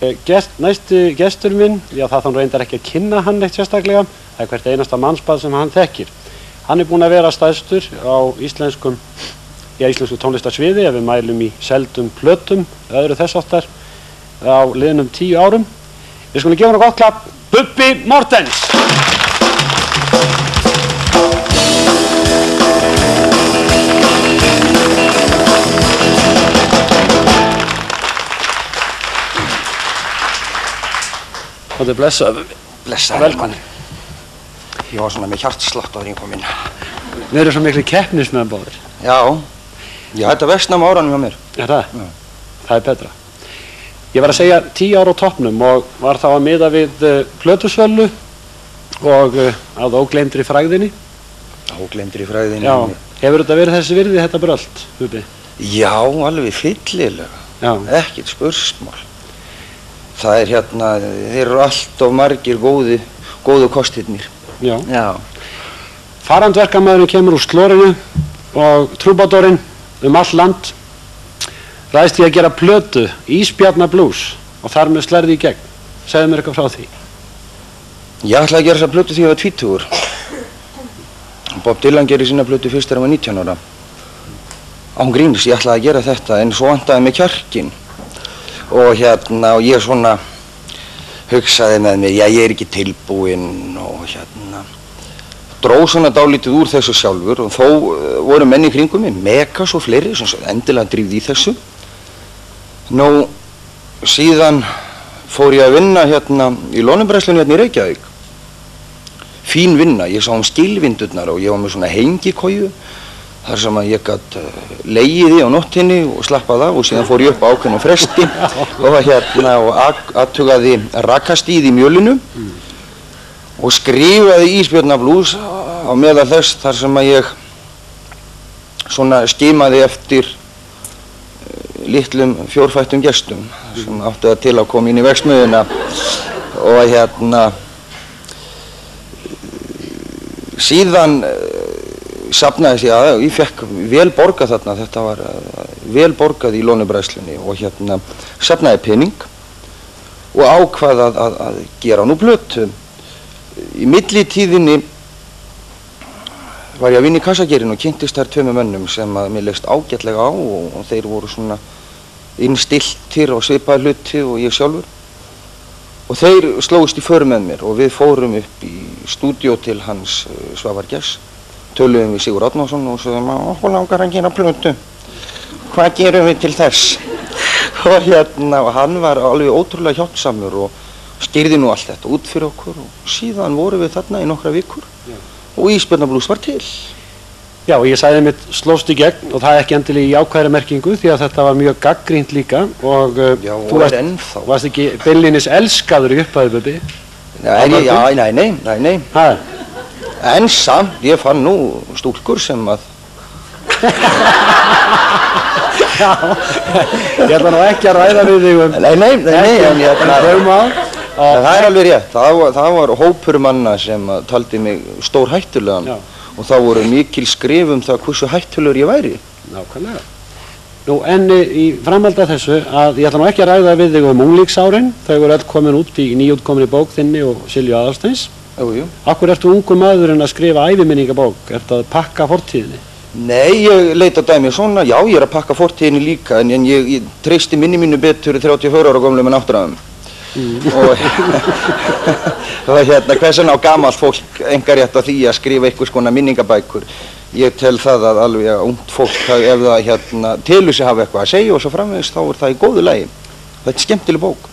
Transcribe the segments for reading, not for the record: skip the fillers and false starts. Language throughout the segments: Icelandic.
Næsti gestur minn, já það þá reyndar ekki að kynna hann eitt sérstaklega, það hvert einasta mannsbarn sem hann þekkir. Hann búinn að vera stærstur á íslensku tónlistarsviði ef við mælum í seldum plötum, öðru þess áttar, á liðnum 10 árum. Við skulum gefa hann gott klapp, Bubbi Morthens! Og þið blessaðu. Blessaðu. Velkomin. Ég var svona með hjartslátt áður en ég kom inn. Við erum svo miklu keppnismenn báðir. Já. Ég hætti að versna áranum hjá mér. Er það? Já. Það er betra. Ég var að segja 10 ára á toppnum og var þá að miða við plötusvölu og að ógleymdri frægðinni. Ógleymdri frægðinni. Já. Hefur þetta verið þessi virði þetta brölt, Bubbi? Já, alveg fyllilega. Já. Ekkert spursmál. Það er hérna, þeir eru alltof margir góðu kostirnir. Já. Já. Farandverkamæðurinn kemur úr slorinu og trúbadorinn all land ræðst í að gera plötu, Ísbjarnablues, og þar með slærði í gegn. Segðu mér eitthvað frá því. Ég ætlaði að gera þessa plötu því ég var 20. Bob Dylan gerir sína plötu fyrst þegar hann var 19 ára. Án gríns, ég ætlaði að gera þetta, en svo vantaði mig kjarkinn. Og hérna, og ég svona hugsaði með mig, já ég er ekki tilbúinn og hérna dró svona dálítið úr þessu sjálfur og þó voru menn í kringum mig, Megas og fleiri sem endilega drífði í þessu. Nú, síðan fór ég að vinna hérna í Lónubræðslunni hérna í Reykjavík. Fín vinna, ég sá skilvindurnar og ég var með svona hengikoju þar sem að ég gat legið í á nóttinni og slappað af og síðan fór ég upp á ákveðnum fresti og hérna og athugaði rakastíð í mjölinu og skrifaði Ísbjarnablues á meðal þess þar sem að ég svona skimaði eftir litlum fjórfættum gestum sem áttu að til að koma inn í verksmiðjuna og hérna síðan safnaði sig að ég fekk vel borgað þarna, þetta var vel borgað í Lónubræðslunni og hérna safnaði pening og ákvað að gera nú plötu. Í millitíðinni var ég að vinna í kassagerinn og kynntist þar tveimur mönnum sem að mér leist ágætlega á og þeir voru svona innstilltir og svipaði hluti og ég sjálfur og þeir slóðust í för með mér og við fórum upp í stúdíó til hans Svavar Gess. Töluðum við Sigur Árnason og sagðum að okkur langar að gera plötu. Hvað gerum við til þess? Og hérna, og hann var alveg ótrúlega hjálpsamur og skýrði nú allt þetta út fyrir okkur og síðan vorum við þarna í nokkra vikur og Ísbjarnablues var til. Já, og ég sagði mitt slóst í gegn og það er ekki endilega í jákvæðri merkingu því að þetta var mjög gagnrýnt líka og já, þú varst ekki beinlínis elskaður í upphæðu, Bubbi? Nei. En samt, ég fann nú stúlkur sem að... Já, ég ætla nú ekki að ræða við þig Nei, en ég ætla það er alveg rétt, það var hópur manna sem taldi mig stór hættulegan og það voru mikil skrif það hversu hættulegur ég væri. Nákvæmlega. Nú, en í framhaldi af þessu að ég ætla nú ekki að ræða við þig unglingsárin, þau voru öll komin út í nýútkominni bók þinni og Silju Aðalsteins. Jú. Akkur ertu ungu maðurinn að skrifa æviminningabók? Ertu að pakka fortíðinni? Nei, ég leit að dæmi svona, já ég er að pakka fortíðinni líka en ég treysti mínu betur 34 ára gömlum en 8 árum. Og hérna, hversan á gamalt fólk engar rétt á því að skrifa einhvers konar minningabækur. Ég tel það að alveg að ungt fólk, ef það hérna, telur sig hafa eitthvað að segja og svo framvegis, þá er það í góðu lagi. Þetta er skemmtileg bók.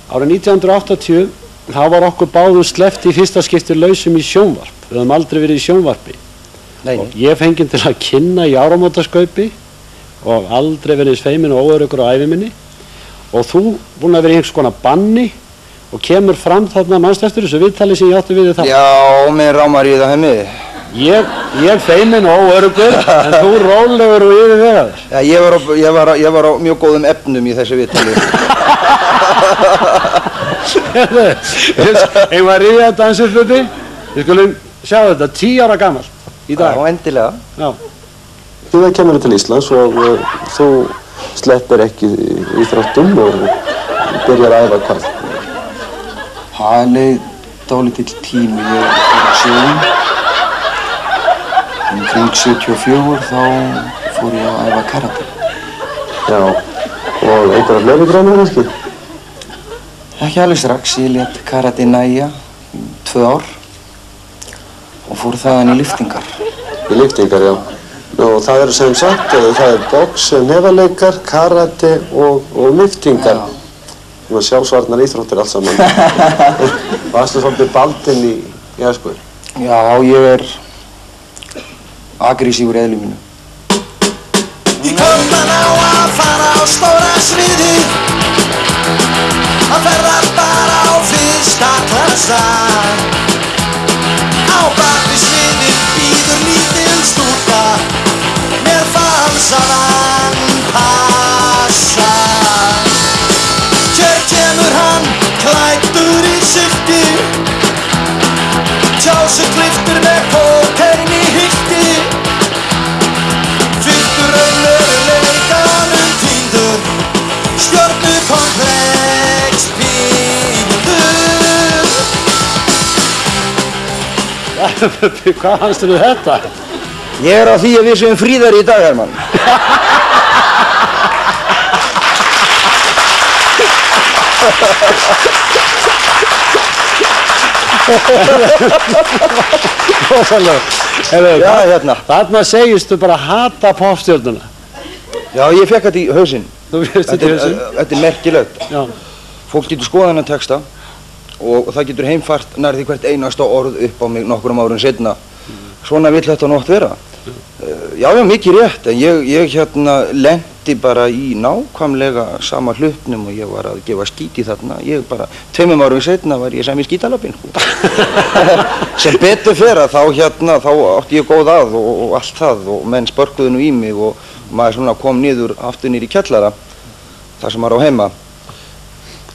Árið 1980 þá var okkur báðum sleppt í fyrsta skipti lausum í sjónvarp. Við höfum aldrei verið í sjónvarpi. Nei. Og ég fenginn til að kynna í áramótaskaupi og aldrei verið feimin og óöruggur á æviminni. Og þú búinn að vera í einhvers konar banni og kemur fram þarna mannst eftir þessu viðtali sem ég átti við það. Já, mér rámar í það hemmi. Ég feimin og óöruggur, en þú rólegur og yfirvegaður. Já, ég var á mjög góðum efnum í þessu viðtali. Eigum að ríða þetta eins upp uppi? Við skulum sjá þetta, 10 ára gamalt í dag. Já, endilega. Já. Þú kemur til Íslands og þú sleppir ekki íþróttum og byrjar að æfa hvað? Það leið dálítill tími. Ég fór á sjóinn. Kring 74 þá fór ég að æfa karate. Já, og einhverjar fleiri greinar kannski? Ekki alveg strax. Ég lét karate nægja 2 ár og fór þaðan í lyftingar. Í lyftingar, já. Og það eru sem sagt, það er box, nefaleikar, karate og lyftingar. Það er sjálfsvarnar íþróttir allt saman. Varstu svolítið baldinn í æsku? Já, ég agressífur í eðli mínu. Í kvöldan á að fara á stóra sviði, að ferðar bara á fyrsta klassa. Á bak við sviðið bíður lítil stúlka með falsaðan passa. Hér kemur hann klæddur í sulti, tjásu kliftur með kókaín í hylti. Fylltur raunveruleikanum týndur, stjörnukomplex píndur. Hvað fannst þér þetta? Ég á því að við séum fríðari í dag, Hermann. Já, hérna. Þarna segistu bara hata popstjörnuna. Já, ég fekk þetta í hausinn. Þú fékkst þetta í hausinn? Þetta er merkilegt. Já. Fólk getur skoðað þennan texta og það getur heimfært nær því hvert einasta orð upp á mig nokkrum árum seinna. Svona vill þetta nú oft vera. Já, mikið rétt, en ég lenti bara í nákvæmlega sama hlutnum og ég var að gefa skít í þarna. Ég bara, 2 árum seinna var ég sem í skítalabinn. Sem betur fer að þá átti ég góð að og allt það og menn spörkuðu nú í mig og maður svona kom aftur niður í kjallara, þar sem maður á heima.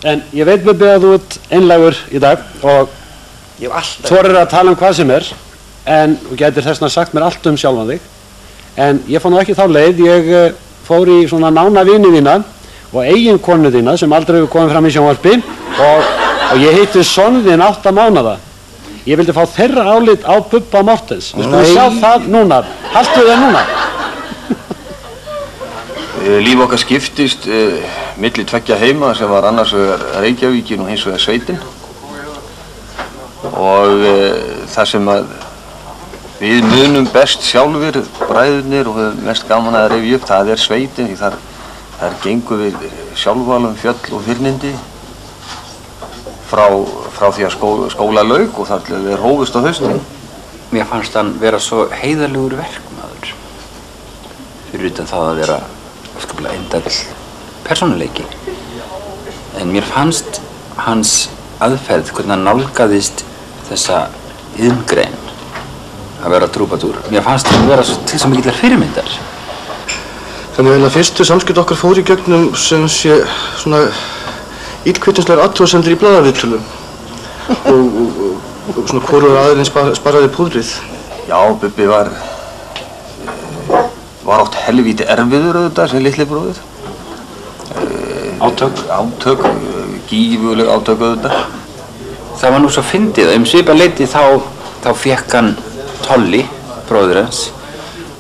En ég veit Bubbi að þú ert einlægur í dag og þorir að tala hvað sem en þú gætir þessna sagt mér allt sjálfan þig. En ég fór nú ekki þá leið, ég fór í svona nána vini þína og eiginkonu þína sem aldrei hefur komið fram í sjónvarpi og ég hitti son þinn 8 mánaða. Ég vildi fá þeirra álit á Bubba Morthens. Við skulum sjá það núna. Haltu þér núna. Líf okkar skiptist milli 2 heima sem var annars vegar Reykjavíkin og hins vegar sveitin. Og það sem að við munum best sjálfur, bræðurnir og höfum mest gaman að rifja upp, það sveitin, því þar gengum við sjálfvalum fjöll og fyrnindi frá því að skóla lauk og þar til við hófust á haustin. Mér fannst hann vera svo heiðarlegur verkmaður, fyrir utan það að vera afskaplega indæll persónuleiki. En mér fannst hans aðferð, hvernig hann nálgaðist þessa iðngrein að vera trúbadúr. Mér fannst hann vera til svo mikillar fyrirmyndar. Þannig að fyrstu samskipti okkar fór í gegnum sem sé svona illkvittinslegar athugasemdir í blaðaviðtölum og svona hvorugur aðilinn sparaði púðrið. Já, Bubbi var oft helvíti erfiður auðvitað sem litli bróðir. Átök, gífuleg átök auðvitað. Það var nú svo fyndið að svipað leyti þá fékk hann Tolli, bróður hans,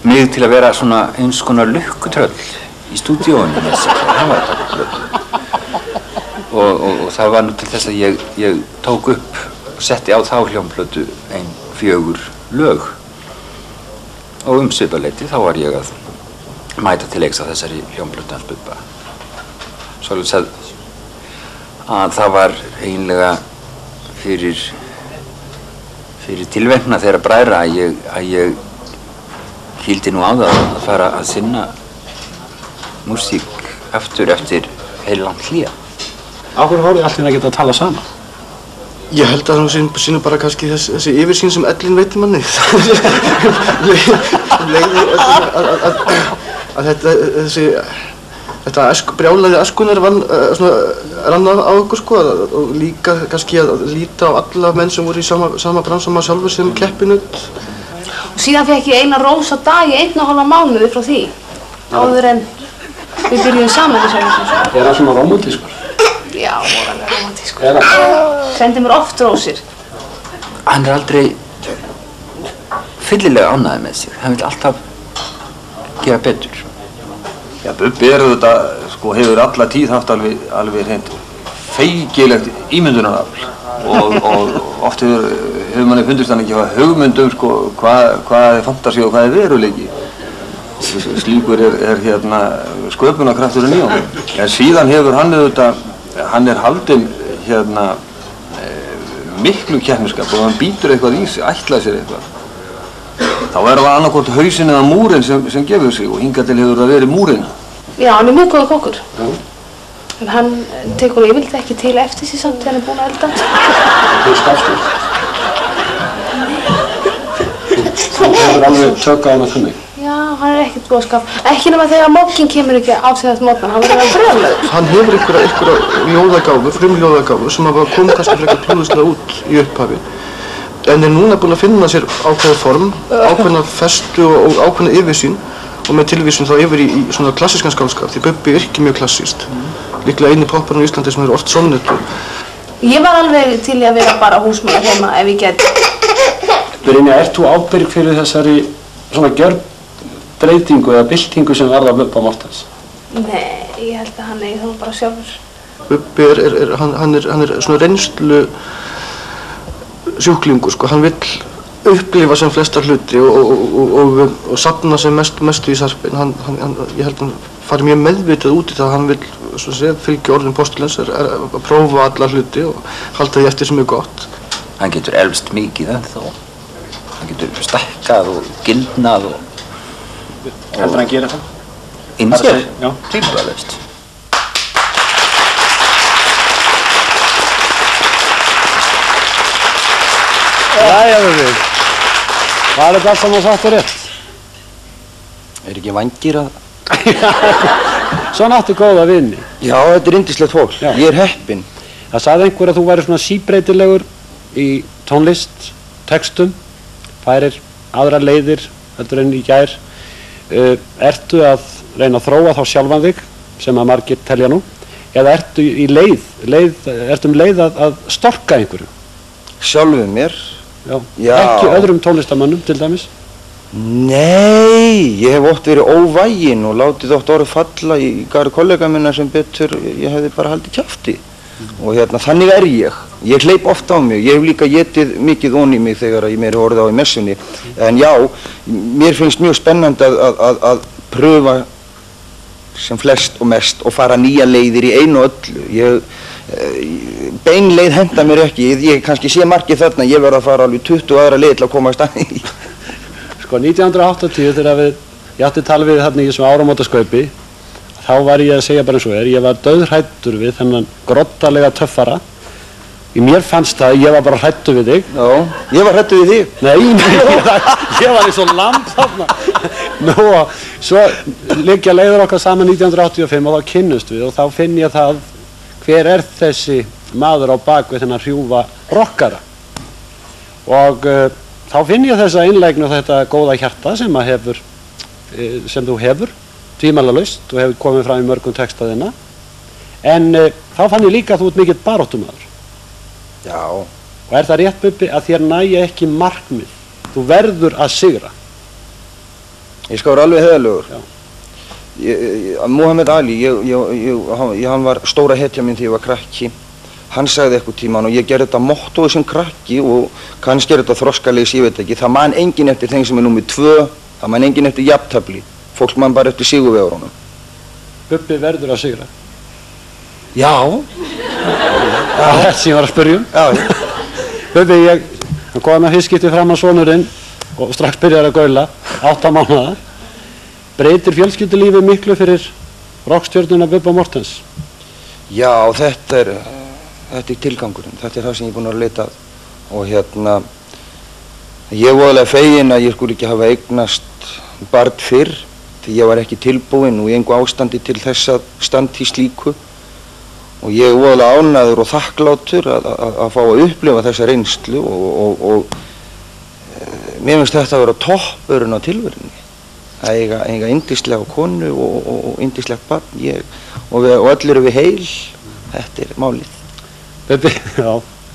mig til að vera svona eins konar lukkutröll í stúdíóinu með þess að hafa þetta plötu. Og það var nú til þess að ég tók upp og setti á þá hljómplötu 4 lög. Og svipað leyti þá var ég að mæta til leiks á þessari hljómplötu hans Bubba. Svoleiðis að það var eiginlega fyrir tilverkna þeirra bræðra að ég híldi nú á það að fara að sinna músík aftur eftir heilangt hlé. Af hverju voruð allir að geta að tala saman? Ég held að það sýnir bara kannski þessi yfirsýn sem ellin veitir manni. Að þetta brjálæði æskunnar rann á okkur sko og líka kannski að líta á alla menn sem voru í sama bransa maður sjálfur sem keppinut. Og síðan fekk ég eina rós á dag í 1,5 mánuði frá því áður en við byrjuðum saman í sjálfur. Er það svona rómantískur? Já, voðalega romantískur. Sendi mér oft rósir. Hann aldrei fyllilega ánægður með sig. Hann vill alltaf gera betur. Já, Bubbi þetta, sko, hefur alla tíð haft alveg hreint feikilegt ímyndunarafl og oft hefur manni fundist hann ekki hafa hugmynd sko, hvað er fantasi og hvað er veruleiki. Slíkur er hérna sköpunarkrafturinn í honum. En síðan hefur hann hann er haldinn hérna miklu keppnisskap og hann býtur eitthvað í sig, ætlaði sér eitthvað. Þá það annarkvort hausinn eða múrinn sem gefur sig og hingað til hefur það verið múrinn. Já, hann er mjög góður kokkur. En hann tekur yfirleitt ekki til eftir sig samt þegar hann er búinn að elda. Þú er skapstur. Þú hefur alveg tök á hana þannig. Já, hann er ekkert búið ekki nema þegar mokkinn kemur ekki á sig þetta mótman, hann verður brjálaður. Hann hefur einhverja ljóðagáfu, frumljóðagáfu sem hafa komið kannski frekar plúðislega út í upphafi. En er núna búinn að finna sér ákveða form, ákveðna festu og ákveðna yfirsýn og með tilvísun þá yfir í svona klassískan skáldskap því Bubbi er ekki mjög klassískt. Líklega eini popparinn á Íslandi sem hefur ort sonnettur. Ég var alveg til í að vera bara húsmóðir heima ef ég geti. Brynja, ert þú ábyrg fyrir þessari svona gjörbreytingu eða byltingu sem varð á Bubba Mortens? Nei, ég held að hann eigi það bara sjálfur. Bubbi hann er svona reynslu sjúklingur, sko. Hann vill upplifa sem flesta hluti og safna sem mestu í sarpinn. Ég held að hann fari mjög meðvitað út í það að hann vill fylgja orðum postulins, að prófa alla hluti og halda því eftir sem er gott. Hann getur elst mikið ennþá. Hann getur stækkað og gildnað og... Heldur hann gera það? Innsér? Já. Tvíbralaust. Jæja, Bubbi. Var þetta allt saman satt og rétt? Er ekki vængir að... Svona áttu góða vini. Já, þetta er yndislegt fólk. Já. Ég er heppinn. Það sagði einhver að þú væri svona síbreytilegur í tónlist, textum, færir aðrar leiðir heldur en í gær. Ertu að reyna að þróa þá sjálfan þig, sem að margir telja nú, eða ertu í leið að storka einhverju? Sjálfum mér? Já. Já. Ekki öðrum tónlistarmönnum til dæmis? Nei, ég hef oft verið óvæginn og látið oft orðið falla í garð kollega minna sem betur ég hefði bara haldið kjafti. Og þannig er ég. Ég hleyp oft á mig. Ég hef líka getið mikið onni í mig þegar ég meiri orðið á í messunni. En já, mér finnst mjög spennandi að pröfa sem flest og mest og fara nýja leiðir í einu og öllu. Bein leið henda mér ekki. Ég kannski sé margir þarna, ég verð að fara alveg 20 aðra leið til að komast að því. Sko 1980 þegar ég átti tal við þarna í þessum áramótaskaupi, þá var ég að segja bara eins og ég var dauðhræddur við þennan grottalega töffara. Mér fannst það, ég var bara hræddur við þig. Já, ég var hræddur við þig. Nei, ég var eins og lamb þarna. Nú, svo liggja leiður okkar saman 1985 og þá kynnumst við og þá finn ég það hver er þessi maður á bak við þennan hrjúfa rockara. Og þá finn ég þessa einlægni og þetta góða hjarta sem þú hefur, tvímælalaust og hefur komið fram í mörgum textaðina. En þá fann ég líka að þú ert mikill baráttumaður. Já. Og er það rétt, Bubbi, að þér nægja ekki markmið? Þú verður að sigra. Ég skal vera alveg heiðarlegur. Muhammad Ali, hann var stóra hetja minn þegar ég var krakki. Hann sagði eitthvað tíman og ég gerði þetta mottói sem krakki og kannski er þetta þroskalegs, ég veit ekki. Það man enginn eftir þeim sem er númer 2, það man enginn eftir jafntefli. Fólk man bara eftir sigurvegarunum. Bubbi verður að sigra. Já. Þetta sem ég var að spyrja um. Já. Bubbi, ég kom að fyrst fram á sonurinn og strax byrjar að gaula, 8 mánaða. Breytir fjölskyldulífi miklu fyrir rockstjörnuna Bubba Mortens? Já, þetta er tilgangurinn, þetta er það sem ég er búinn að leita að. Og ég er voðalega feginn að ég skulle ekki hafa eignast barn fyrr, því ég var ekki tilbúinn og í engu ástandi til þess að standa í slíku. Og ég er voðalega ánægður og þakklátur að fá að upplifa þessa reynslu og mér finnst þetta að vera toppurinn á tilverunni. Að eiga yndislega konu og yndislegt barn, og öll eru við heil. þetta málið. Bubbi, já,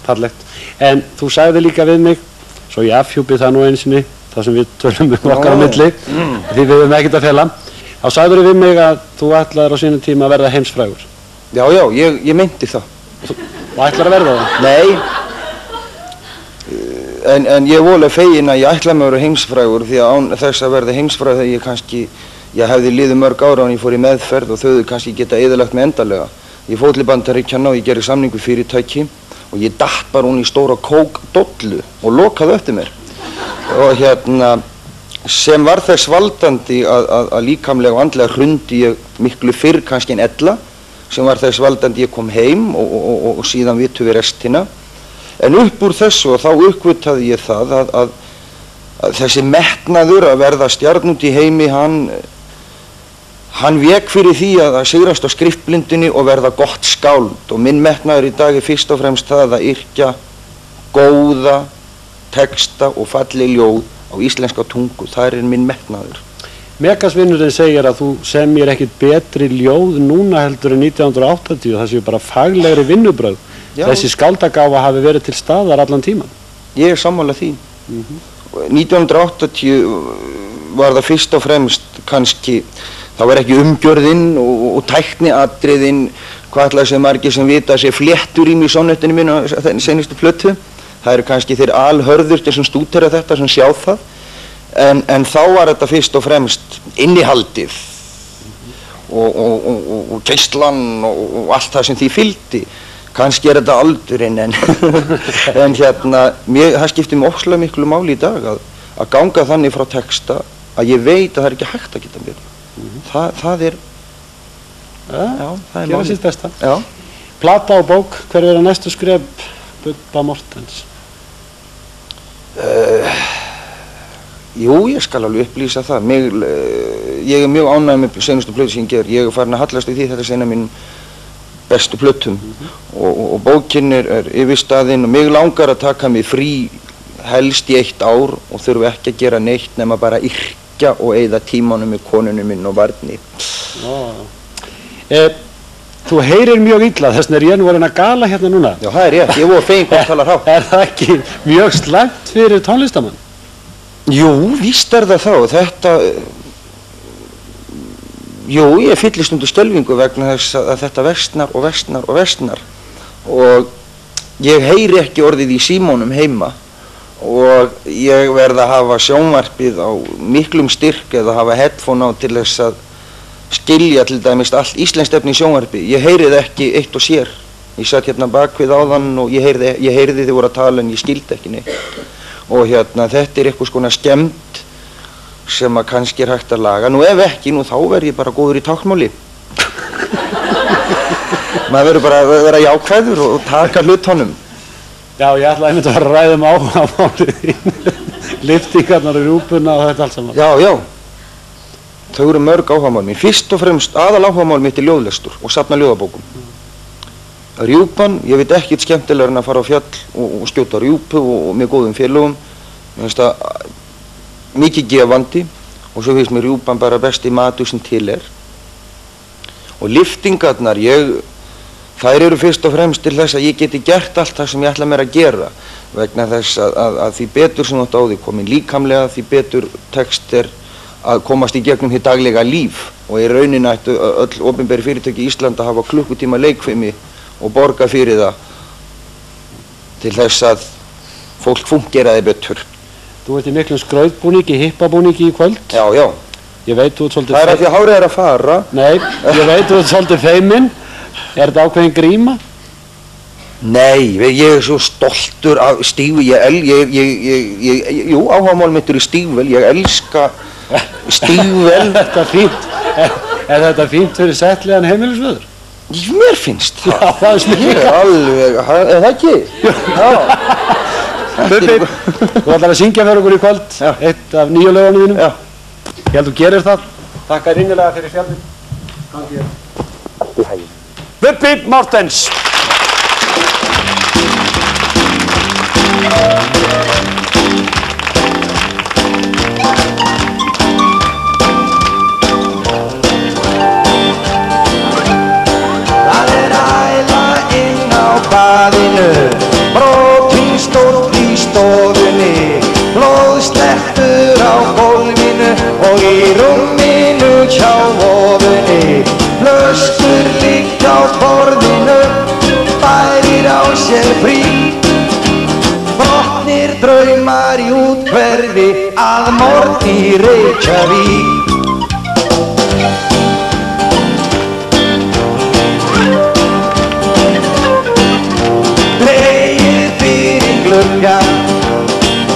fallegt. En þú sagði líka við mig, svo ég afhjúpi það nú einsinni, það sem við tölum okkar á milli, því við höfum ekkert að fela. Þá sagður við mig að þú ætlaðir á sínum tíma að verða heimsfrægur. Já, ég meinti það. Og ætlar að verða það? Nei, en ég voru fegin að ég ætlaði að vera heimsfrægur því að án þess að verða heimsfrægur þegar ég hefði liðið mörg ára og ég fór í meðferð og þau kannski geta eyðilagt mig endanlega. Ég fór til Bandaríkjanna og ég gerði samning við fyrirtæki og ég datt bara hún í stóra kókdollu og lokaði eftir mér. Og sem var þess valdandi að líkamlega og andlega hrundi ég miklu fyrr kannski en ella, sem var þess valdandi ég kom heim og síðan vitum við restina. En upp úr þessu og þá uppgötaði ég það að þessi metnaður að verða stjarnút í heimi, hann vék fyrir því að sigrast á skrifblindinni og verða gott skáld. Og minn metnaður í dag fyrst og fremst það að yrkja góða texta og falleg ljóð á íslenska tungu. Það minn metnaður. Megasvinnurinn segir að þú semjir ekkit betri ljóð núna heldur en 1980, það séu bara faglegri vinnubrögð. Þessi skáldagáfa hafi verið til staðar allan tíman. Ég sammála því. 1980 var það fyrst og fremst kannski, það var ekki umgjörðin og tækniatriðin, hvað ætlaði sem margir sem vita að sé fléttur í mig í sonnettinu mínu á seinustu plötu. Það eru kannski þeir alhörðurtir sem stúdera þetta, sem sjá það. En þá var þetta fyrst og fremst innihaldið og geislan og allt það sem því fylgdi. Kannski þetta aldurinn en það skiptir mig ofslega miklu máli í dag að ganga þannig frá texta að ég veit að það ekki hægt að geta mér. Það er gera sitt besta. Já. Plata og bók, hver verða næstu skref Bubba Morthens? Jú, ég skal alveg upplýsa það. Ég mjög ánægður með seinustu plötu sem ég ger. Ég farin að hallast í því þetta eina af mínum bestu plötum og bókin yfirstaðinn og mig langar að taka mig frí helst í 1 ár og þurfi ekki að gera neitt nema bara yrkja og eyða tímanum með konunum minn og barni. Þú heyrir mjög illa, þess vegna ég nú að gala hérna núna. Já, það rétt, ég voru fegin hvað talar hátt. Það ekki mjög slæmt fyrir tónlistamann? Jú, víst það þá. Jú, ég fyllist undir skelfingu vegna þess að þetta versnar og versnar og versnar og ég heyri ekki orðið í símónum heima og ég verð að hafa sjónvarpið á miklum styrk eða hafa headphone á til þess að skilja til dæmis allt íslenskt efni í sjónvarpi. Ég heyrið ekki eitt og sér. Ég satt hérna bakvið áðan og ég heyrði þið voru að tala en ég skildi ekki neitt. Og þetta eitthvað skona skemmt sem að kannski hægt að laga. Nú ef ekki, þá verð ég bara góður í táknmáli. Maður verður bara að vera jákvæður og taka hlutunum. Já, ég ætlaði einmitt að fara að ræða áhugamálið þín. Lyftingarnar í rjúpuna og þetta allt saman. Já. Þau eru mörg áhugamál mín. Fyrst og fremst aðal áhugamál mitt ljóðlestur og safna ljóðabókum. Rjúpan, ég veit ekkert skemmtilegur en að fara á fjall og skjóta rjúpu og með góðum félögum. Mér finnst það mikið gefandi og svo finnst mér rjúpan bara besti matur sem til og lyftingarnar, þær eru fyrst og fremst til þess að ég geti gert allt það sem ég ætla mér að gera vegna þess að því betur sem þú átt á því komin líkamlega, því betur tekst að komast í gegnum því daglega líf og í rauninni ættu öll opinberi fyrirtæki í Íslandi að hafa klukkutíma leikfimi og borga fyrir það til þess að fólk fungeraði betur. Þú ert í miklum skrautbúningi, hippabúningi í kvöld. Já. Ég veit þú ert svolítið... Það að því að hárið að fara. Nei, ég veit þú ert svolítið feiminn. Er þetta ákveðin gríma? Nei, ég svo stoltur af stígvél. Jú, áhugamál mitt í stígvél. Ég elska stígvél. Er þetta fínt fyrir settlegan heimilisvöður? Mér finnst það. Já, það smikka. Ég alveg, er það ekki? Já. Bubbi, þú ætlar að syngja fyrir okkur í kvöld, eitt af nýju lögunum þínum. Já. Ég held þú gerir það. Þakka þér innilega fyrir fjallin. Gangi þér. Bubbi Morthens. La la la la Brotin stórt í stofunni, blóðslettur á gólfinu og í rúminu hjá vofunni. Flöskur liggja á borðinu, færir á sér frí. Brotnir draumar í úthverfi að morgni í Reykjavík.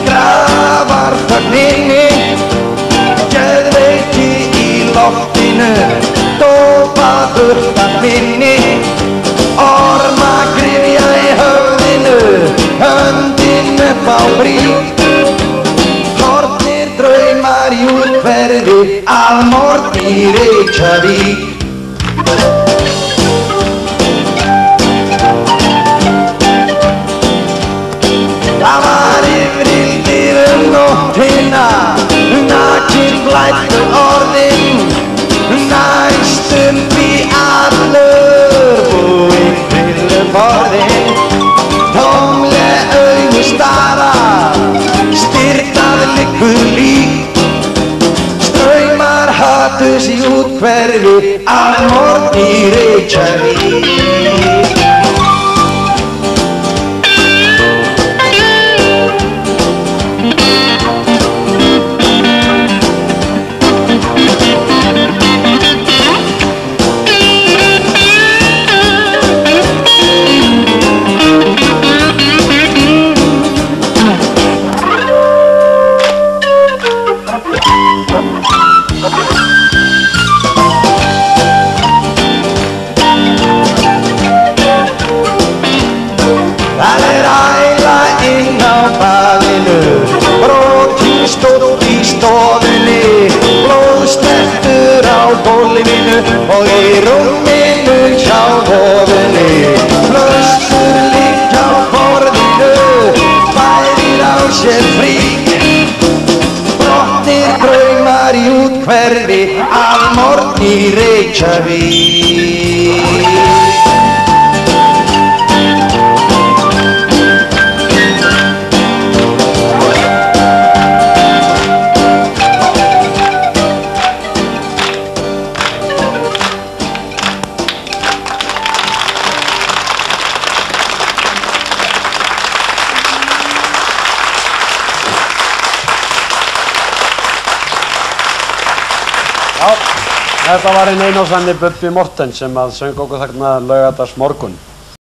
Grafarþögninni, geðveiki í loftinu, dópað urtan minni, ormagryfja í höfðinu, höndin upp á brík. Horfnir draumar í úthverfi að morgni í Reykjavík. Það var yfirleitt yfir nóttina, nakin blæddu orðin, næstum því allur búinn grilluborðin. Tómleg augu stara, stirðnað liggur lík. Straumar haturs í úthverfi að morgni í Reykjavík. Og í rúminu hjá vofunni, flöskur liggja á borðinu, færir á sér frík. Brotnir draumar í úthverfi að morgni í Reykjavík. Þetta var einn og sanni Bubbi Morthens sem að söng okkur þarna Laugardagsmorgun.